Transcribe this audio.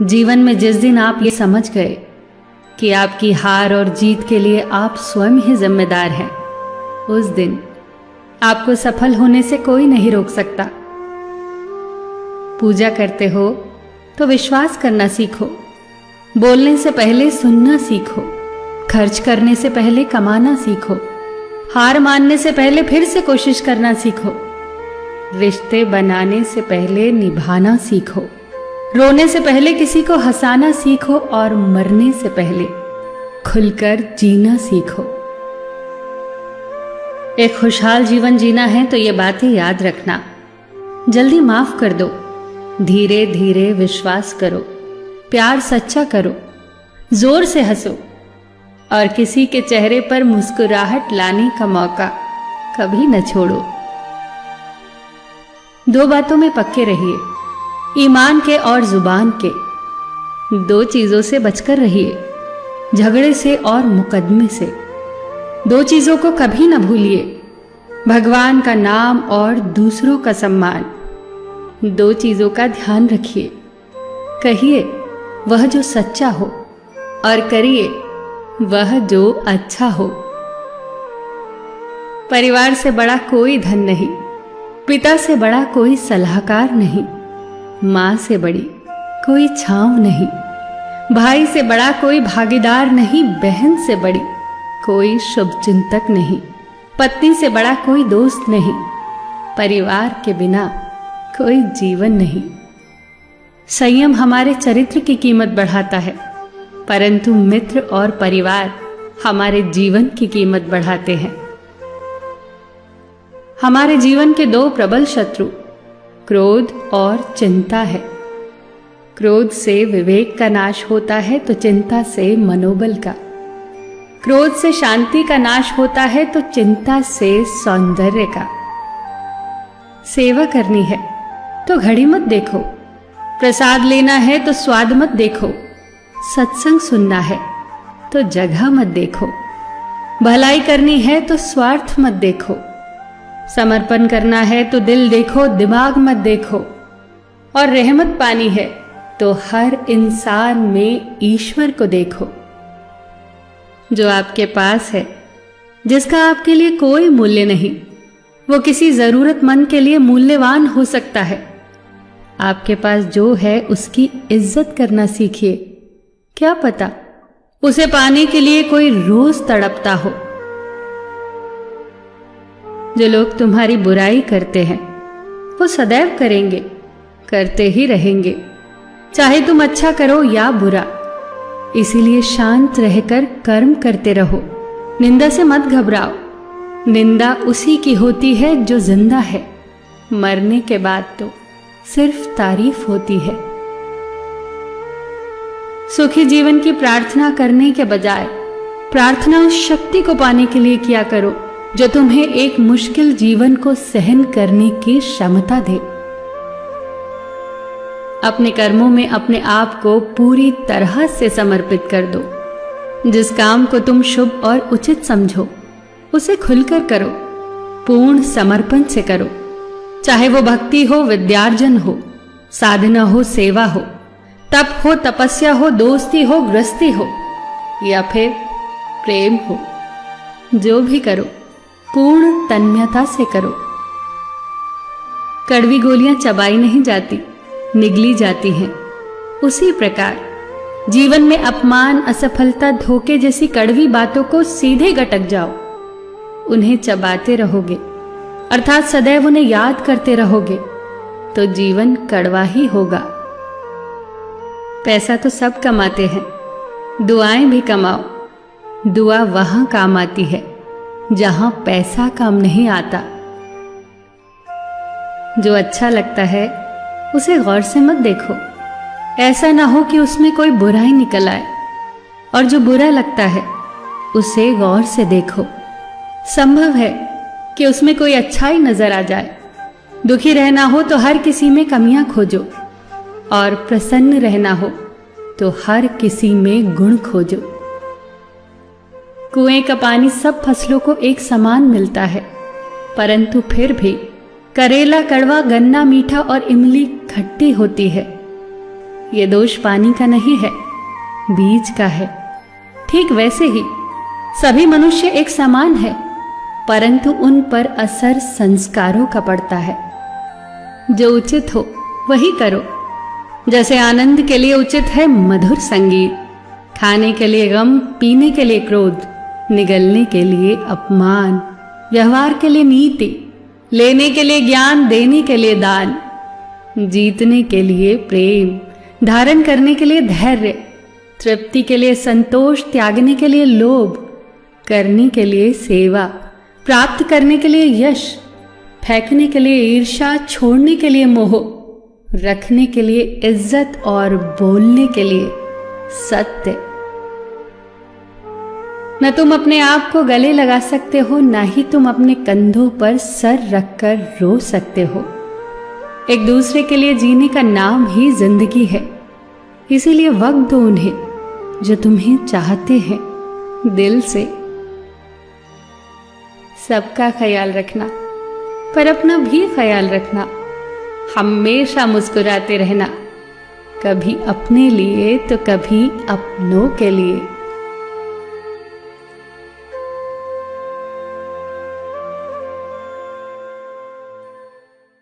जीवन में जिस दिन आप ये समझ गए कि आपकी हार और जीत के लिए आप स्वयं ही जिम्मेदार हैं, उस दिन आपको सफल होने से कोई नहीं रोक सकता। पूजा करते हो तो विश्वास करना सीखो, बोलने से पहले सुनना सीखो, खर्च करने से पहले कमाना सीखो, हार मानने से पहले फिर से कोशिश करना सीखो, रिश्ते बनाने से पहले निभाना सीखो, रोने से पहले किसी को हंसाना सीखो और मरने से पहले खुलकर जीना सीखो। एक खुशहाल जीवन जीना है तो ये बातें याद रखना। जल्दी माफ कर दो, धीरे धीरे विश्वास करो, प्यार सच्चा करो, जोर से हंसो और किसी के चेहरे पर मुस्कुराहट लाने का मौका कभी न छोड़ो। दो बातों में पक्के रहिए, ईमान के और जुबान के। दो चीजों से बचकर रहिए, झगड़े से और मुकदमे से। दो चीजों को कभी न भूलिए, भगवान का नाम और दूसरों का सम्मान। दो चीजों का ध्यान रखिए, कहिए वह जो सच्चा हो और करिए वह जो अच्छा हो। परिवार से बड़ा कोई धन नहीं, पिता से बड़ा कोई सलाहकार नहीं, मां से बड़ी कोई छांव नहीं, भाई से बड़ा कोई भागीदार नहीं, बहन से बड़ी कोई शुभचिंतक नहीं, पत्नी से बड़ा कोई दोस्त नहीं, परिवार के बिना कोई जीवन नहीं। संयम हमारे चरित्र की कीमत बढ़ाता है, परंतु मित्र और परिवार हमारे जीवन की कीमत बढ़ाते हैं। हमारे जीवन के दो प्रबल शत्रु क्रोध और चिंता है। क्रोध से विवेक का नाश होता है तो चिंता से मनोबल का। क्रोध से शांति का नाश होता है तो चिंता से सौंदर्य का। सेवा करनी है तो घड़ी मत देखो, प्रसाद लेना है तो स्वाद मत देखो, सत्संग सुनना है तो जगह मत देखो, भलाई करनी है तो स्वार्थ मत देखो, समर्पण करना है तो दिल देखो, दिमाग मत देखो, और रहमत पानी है तो हर इंसान में ईश्वर को देखो। जो आपके पास है, जिसका आपके लिए कोई मूल्य नहीं, वो किसी जरूरतमंद के लिए मूल्यवान हो सकता है। आपके पास जो है उसकी इज्जत करना सीखिए, क्या पता उसे पाने के लिए कोई रोज तड़पता हो। जो लोग तुम्हारी बुराई करते हैं वो सदैव करेंगे, करते ही रहेंगे, चाहे तुम अच्छा करो या बुरा। इसीलिए शांत रहकर कर्म करते रहो, निंदा से मत घबराओ। निंदा उसी की होती है जो जिंदा है, मरने के बाद तो सिर्फ तारीफ होती है। सुखी जीवन की प्रार्थना करने के बजाय प्रार्थना उस शक्ति को पाने के लिए किया करो जो तुम्हें एक मुश्किल जीवन को सहन करने की क्षमता दे। अपने कर्मों में अपने आप को पूरी तरह से समर्पित कर दो। जिस काम को तुम शुभ और उचित समझो उसे खुलकर करो, पूर्ण समर्पण से करो। चाहे वो भक्ति हो, विद्यार्जन हो, साधना हो, सेवा हो, तप हो, तपस्या हो, दोस्ती हो, गृहस्थी हो या फिर प्रेम हो, जो भी करो पूर्ण तन्मयता से करो। कड़वी गोलियां चबाई नहीं जाती, निगली जाती हैं। उसी प्रकार जीवन में अपमान, असफलता, धोखे जैसी कड़वी बातों को सीधे गटक जाओ। उन्हें चबाते रहोगे, अर्थात सदैव उन्हें याद करते रहोगे, तो जीवन कड़वा ही होगा। पैसा तो सब कमाते हैं, दुआएं भी कमाओ। दुआ वहां काम आती है जहां पैसा काम नहीं आता। जो अच्छा लगता है उसे गौर से मत देखो, ऐसा ना हो कि उसमें कोई बुराई निकल आए, और जो बुरा लगता है उसे गौर से देखो। संभव है कि उसमें कोई अच्छाई नजर आ जाए। दुखी रहना हो तो हर किसी में कमियां खोजो, और प्रसन्न रहना हो तो हर किसी में गुण खोजो। कुएं का पानी सब फसलों को एक समान मिलता है, परंतु फिर भी करेला कड़वा, गन्ना मीठा और इमली खट्टी होती है। ये दोष पानी का नहीं है, बीज का है। ठीक वैसे ही सभी मनुष्य एक समान है, परंतु उन पर असर संस्कारों का पड़ता है। जो उचित हो वही करो। जैसे आनंद के लिए उचित है मधुर संगीत, खाने के लिए गम, पीने के लिए क्रोध, निगलने के लिए अपमान, व्यवहार के लिए नीति, लेने के लिए ज्ञान, देने के लिए दान, जीतने के लिए प्रेम, धारण करने के लिए धैर्य, तृप्ति के लिए संतोष, त्यागने के लिए लोभ, करने के लिए सेवा, प्राप्त करने के लिए यश, फेंकने के लिए ईर्ष्या, छोड़ने के लिए मोह, रखने के लिए इज्जत और बोलने के लिए सत्य। न तुम अपने आप को गले लगा सकते हो, न ही तुम अपने कंधों पर सर रखकर रो सकते हो। एक दूसरे के लिए जीने का नाम ही जिंदगी है। इसीलिए वक्त दो उन्हें जो तुम्हें चाहते हैं दिल से। सबका ख्याल रखना, पर अपना भी ख्याल रखना। हमेशा मुस्कुराते रहना, कभी अपने लिए तो कभी अपनों के लिए।